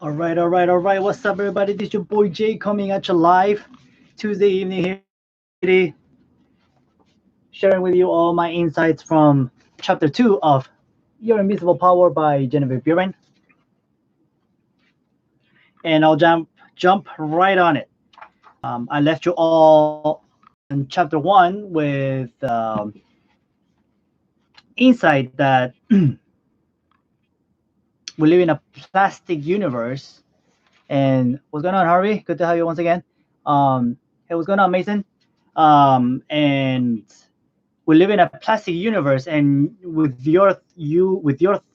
All right, all right, all right. What's up, everybody? This is your boy Jay coming at you live Tuesday evening here in New York City, sharing with you all my insights from chapter 2 of Your Invisible Power by Genevieve Buren. And I'll jump right on it. I left you all in chapter 1 with insight that we live in a plastic universe. And what's going on, Harvey? Good to have you once again. Hey, what's going on, Mason? And we live in a plastic universe, and with your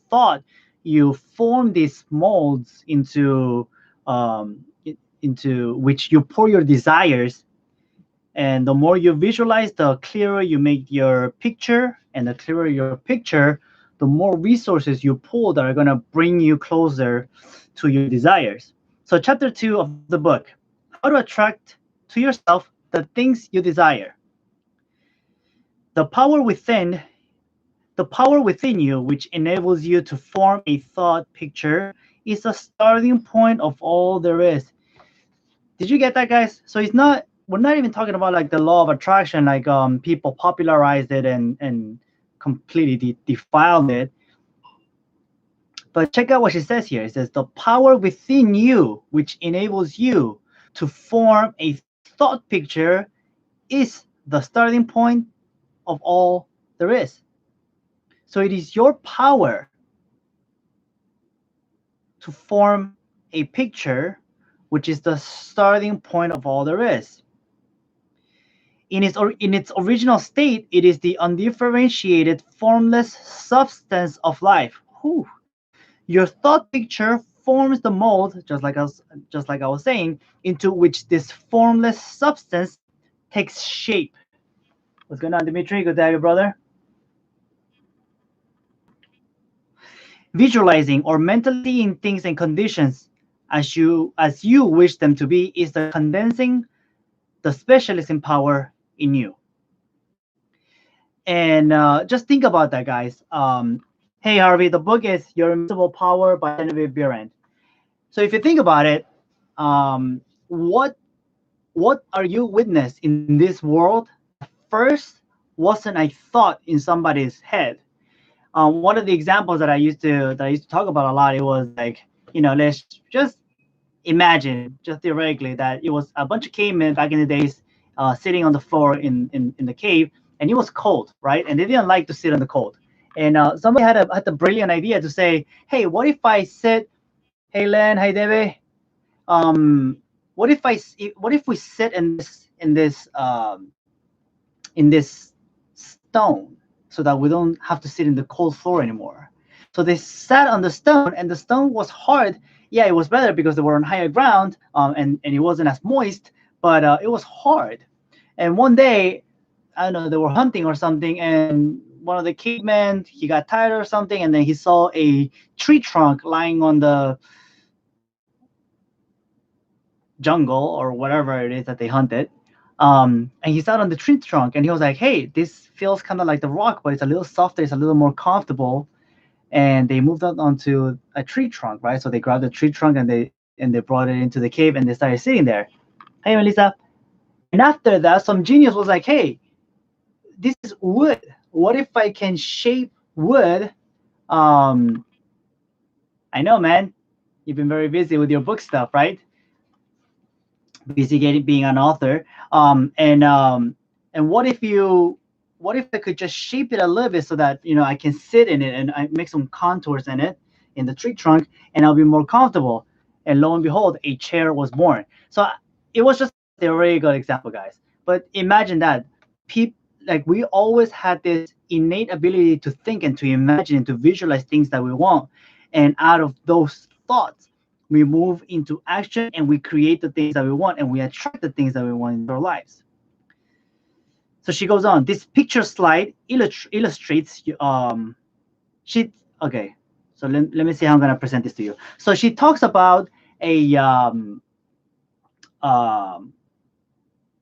thought, you form these molds into which you pour your desires. And the more you visualize, the clearer you make your picture, and the clearer your picture, the more resources you pull that are going to bring you closer to your desires. So chapter 2 of the book, how to attract to yourself the things you desire. The power within The power within you, which enables you to form a thought picture, is the starting point of all there is. Did you get that, guys? So we're not even talking about like the law of attraction, like people popularized it and completely defiled it. But check out what she says here. It says the power within you, which enables you to form a thought picture, is the starting point of all there is. So it is your power to form a picture, which is the starting point of all there is. In its original state, it is the undifferentiated, formless substance of life. Whew. Your thought picture forms the mold, just like I was saying, into which this formless substance takes shape. What's going on, Dimitri? Good to have you, brother. Visualizing or mentally seeing things and conditions as you wish them to be is the condensing the specialist in power in you. And just think about that, guys. Hey, Harvey, the book is Your Invisible Power by Genevieve Buren. So if you think about it, um, what are you witness in this world that first wasn't a thought in somebody's head? One of the examples that I used to talk about a lot, it was like, let's just imagine, just theoretically, that it was a bunch of cavemen back in the days, sitting on the floor in the cave, and it was cold, right? And they didn't like to sit in the cold. And somebody had the brilliant idea to say, hey, what if I sit? Hey, Len, hey, Debbie. Um, what if we sit in this stone so that we don't have to sit in the cold floor anymore? So they sat on the stone, and the stone was hard. Yeah, it was better because they were on higher ground, and it wasn't as moist, but it was hard. And one day, I don't know, they were hunting or something, and one of the cavemen, he got tired or something, and then he saw a tree trunk lying on the jungle or whatever it is that they hunted. And he sat on the tree trunk, and he was like, hey, this feels kind of like the rock, but it's a little softer, it's a little more comfortable. And they moved out onto a tree trunk, right? So they grabbed the tree trunk, and they brought it into the cave, and they started sitting there. Hey, Melissa. And after that, some genius was like, hey, this is wood. What if I can shape wood? Um, I know, man. You've been very busy with your book stuff, right? Busy being an author. And what if I could just shape it a little bit so that I can sit in it, and I make some contours in it in the tree trunk, and I'll be more comfortable. And lo and behold, a chair was born. So it was just a theoretical example, guys. But imagine that people, like, we always had this innate ability to think and to imagine and to visualize things that we want, and out of those thoughts we move into action, and we create the things that we want, and we attract the things that we want in our lives. So she goes on. This picture slide illustrates. She Okay. So let me see how I'm gonna present this to you. So she talks about um,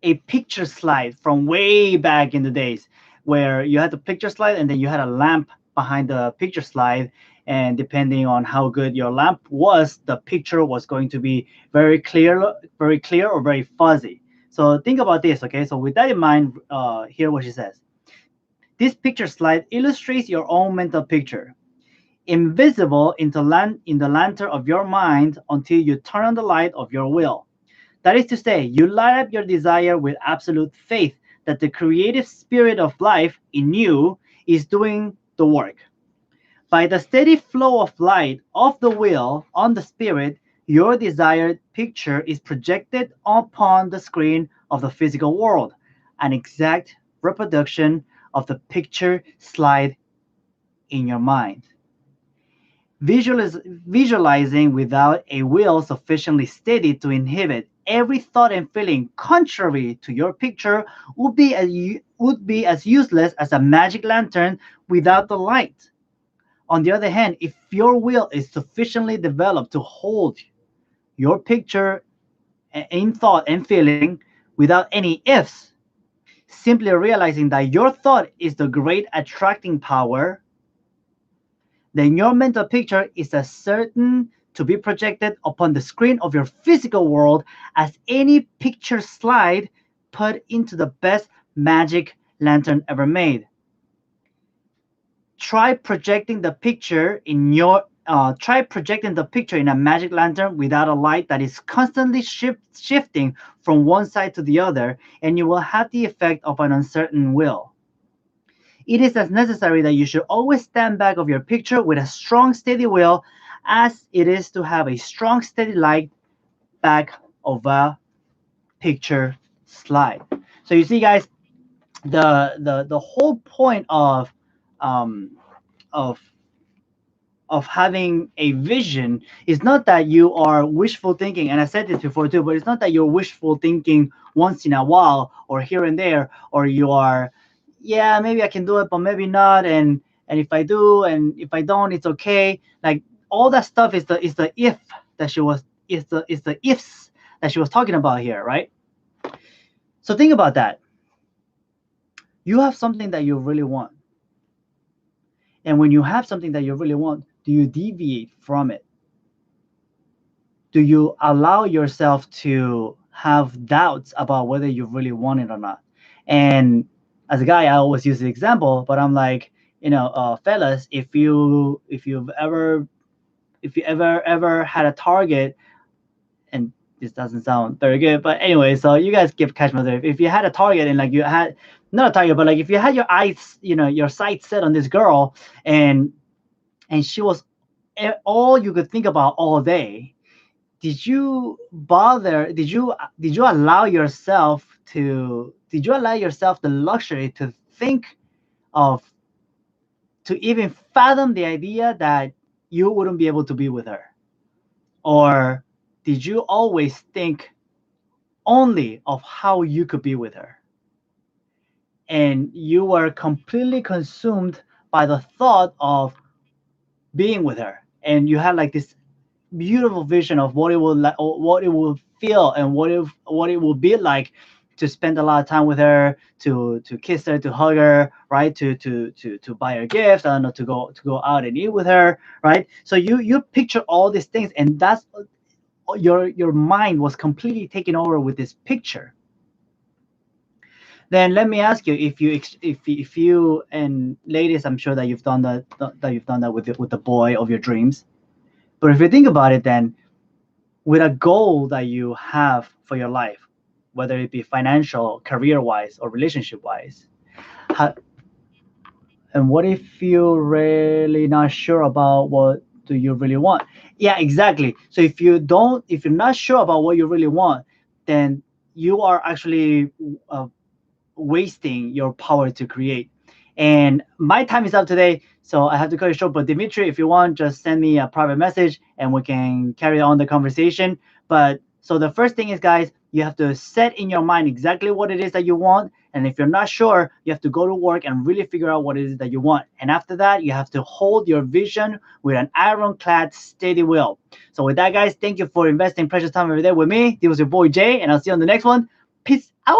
a picture slide from way back in the days, where you had the picture slide, and then you had a lamp behind the picture slide, and depending on how good your lamp was, the picture was going to be very clear or very fuzzy. So think about this, okay? So with that in mind, here what she says. This picture slide illustrates your own mental picture, invisible in the lantern of your mind until you turn on the light of your will. That is to say, you light up your desire with absolute faith that the creative spirit of life in you is doing the work. By the steady flow of light of the will on the spirit, your desired picture is projected upon the screen of the physical world, an exact reproduction of the picture slide in your mind. Visualizing without a will sufficiently steady to inhibit every thought and feeling contrary to your picture would be as useless as a magic lantern without the light. On the other hand, if your will is sufficiently developed to hold your picture in thought and feeling without any ifs, simply realizing that your thought is the great attracting power, then your mental picture is as certain to be projected upon the screen of your physical world as any picture slide put into the best magic lantern ever made. Try projecting the picture in a magic lantern without a light that is constantly shifting from one side to the other, and you will have the effect of an uncertain will. It is as necessary that you should always stand back of your picture with a strong, steady will as it is to have a strong, steady light back of a picture slide. So you see, guys, the whole point um, of of having a vision is not that you are wishful thinking, and I said this before too, but it's not that you're wishful thinking once in a while or here and there, or you are, yeah, maybe I can do it but maybe not, and if I do and if I don't, it's okay. Like, all that stuff is the if that she was is the ifs that she was talking about here, right? So think about that. You have something that you really want, and when you have something that you really want, do you deviate from it? Do you allow yourself to have doubts about whether you really want it or not? And as a guy, I always use the example, but I'm like, fellas, if you ever had a target, and this doesn't sound very good, but anyway, so you guys catch my drift. If you had a target and like you had not a target, but like if you had your eyes, your sights set on this girl, and she was all you could think about all day, did you allow yourself the luxury to think of, to even fathom the idea that you wouldn't be able to be with her? Or did you always think only of how you could be with her, and you were completely consumed by the thought of being with her, and you had like this beautiful vision of what it will like, what it will feel, and what it will be like to spend a lot of time with her, to kiss her, to hug her, right? To buy her gifts, I don't know, to go out and eat with her, right? So you picture all these things, and that's your mind was completely taken over with this picture. Then let me ask you, if you and ladies, I'm sure that you've done that with the boy of your dreams. But if you think about it, then with a goal that you have for your life, whether it be financial, career-wise, or relationship-wise, and what if you're really not sure about what do you really want? Yeah, exactly. So if you're not sure about what you really want, then you are actually wasting your power to create. And my time is up today, so I have to cut it short. But Dimitri, if you want, just send me a private message and we can carry on the conversation. But so the first thing is, guys, you have to set in your mind exactly what it is that you want. And if you're not sure, you have to go to work and really figure out what it is that you want. And after that, you have to hold your vision with an ironclad, steady will. So with that, guys, thank you for investing precious time every day with me. This was your boy Jay, and I'll see you on the next one. Peace out.